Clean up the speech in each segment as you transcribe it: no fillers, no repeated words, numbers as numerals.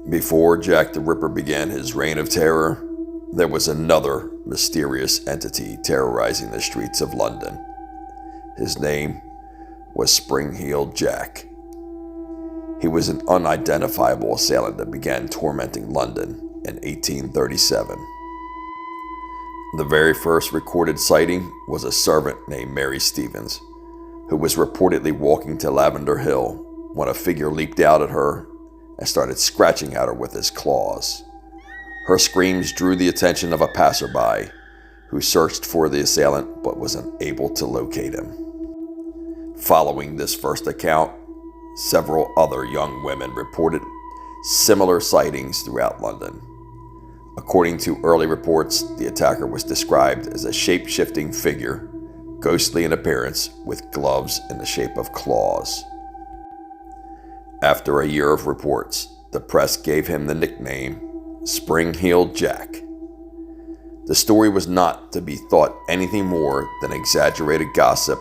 Before Jack the Ripper began his reign of terror, there was another mysterious entity terrorizing the streets of London. His name was Spring-Heeled Jack. He was an unidentifiable assailant that began tormenting London in 1837. The very first recorded sighting was a servant named Mary Stevens, who was reportedly walking to Lavender Hill when a figure leaped out at her and started scratching at her with his claws. Her screams drew the attention of a passerby who searched for the assailant but was unable to locate him. Following this first account, several other young women reported similar sightings throughout London. According to early reports, the attacker was described as a shape-shifting figure, ghostly in appearance, with gloves in the shape of claws. After a year of reports, the press gave him the nickname Spring-Heeled Jack. The story was not to be thought anything more than exaggerated gossip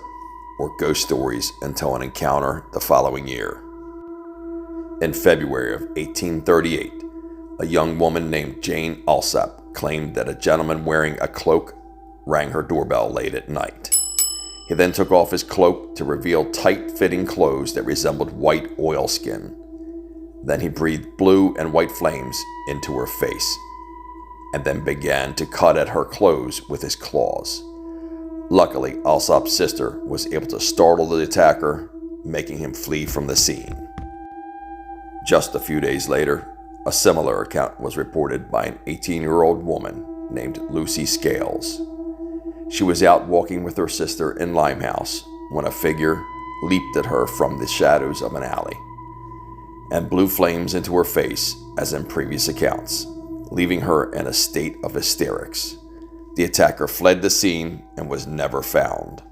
or ghost stories until an encounter the following year. In February of 1838, a young woman named Jane Alsop claimed that a gentleman wearing a cloak rang her doorbell late at night. He then took off his cloak to reveal tight-fitting clothes that resembled white oilskin. Then he breathed blue and white flames into her face, and then began to cut at her clothes with his claws. Luckily, Alsop's sister was able to startle the attacker, making him flee from the scene. Just a few days later, a similar account was reported by an 18-year-old woman named Lucy Scales. She was out walking with her sister in Limehouse when a figure leaped at her from the shadows of an alley and blew flames into her face as in previous accounts, leaving her in a state of hysterics. The attacker fled the scene and was never found.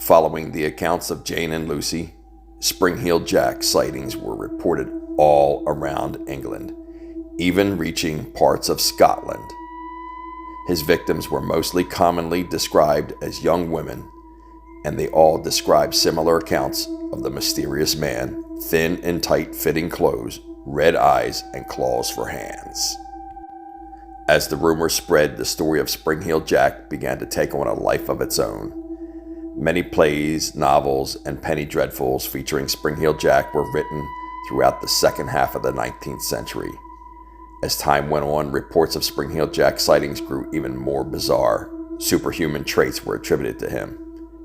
Following the accounts of Jane and Lucy, Spring-Heeled Jack sightings were reported all around England, even reaching parts of Scotland. His victims were mostly commonly described as young women, and they all described similar accounts of the mysterious man, thin and tight-fitting clothes, red eyes, and claws for hands. As the rumor spread, the story of Spring-Heeled Jack began to take on a life of its own. Many plays, novels, and penny dreadfuls featuring Spring-Heeled Jack were written throughout the second half of the 19th century. As time went on, reports of Spring-Heeled Jack sightings grew even more bizarre. Superhuman traits were attributed to him,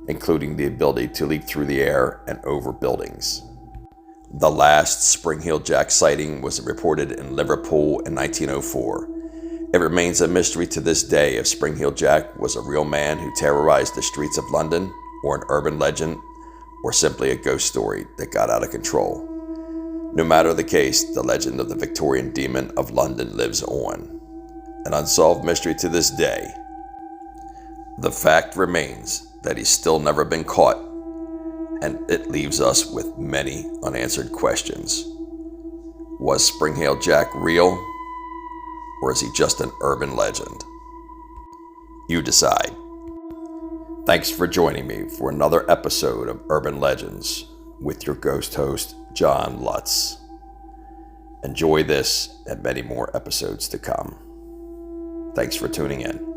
including the ability to leap through the air and over buildings. The last Spring-Heeled Jack sighting was reported in Liverpool in 1904. It remains a mystery to this day if Spring-Heeled Jack was a real man who terrorized the streets of London, or an urban legend, or simply a ghost story that got out of control. No matter the case, the legend of the Victorian demon of London lives on, an unsolved mystery to this day. The fact remains that he's still never been caught, and it leaves us with many unanswered questions. Was Spring-Heeled Jack real, or is he just an urban legend? You decide. Thanks for joining me for another episode of Urban Legends with your ghost host, John Lutz. Enjoy this and many more episodes to come. Thanks for tuning in.